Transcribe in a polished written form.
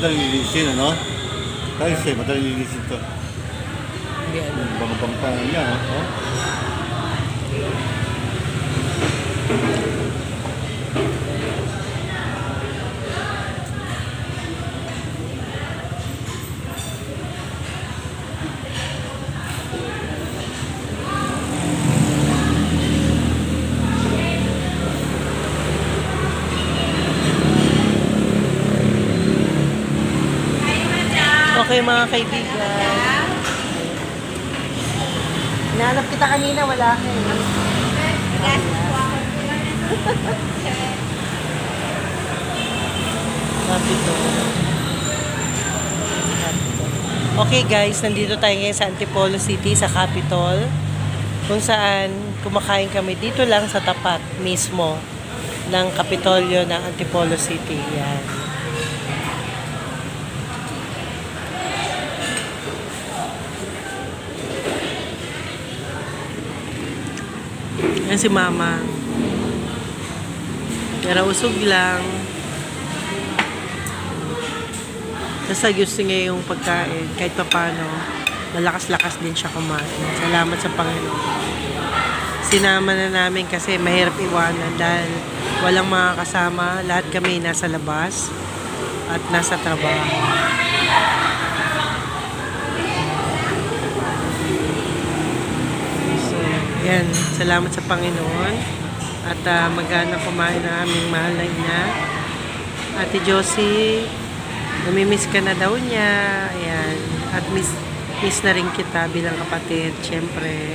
madaling linisin, ano? Tiles eh, madaling linisin to. Hindi ano. Bang-bang pa niya, oh. Okay mga kaibigan. Hinahanap kita kanina, wala ka eh. Okay guys, nandito tayo ngayon sa Antipolo City, sa Capitol. Kung saan kumakain kami dito lang sa tapat mismo ng Kapitolyo ng Antipolo City. Yan. Yan si Mama. Pero usog lang. Basta gusto niya yung pagkain. Kahit pa paano, malakas-lakas din siya kumain. Salamat sa Panginoon. Sinama na namin kasi mahirap iwanan dahil walang mga kasama. Lahat kami nasa labas at nasa trabaho. So, yan. Salamat sa Panginoon. At magana kumain na aming mahal na ina. Ate Josie, namimiss ka na daw niya. Ayan. At miss na rin kita bilang kapatid, syempre.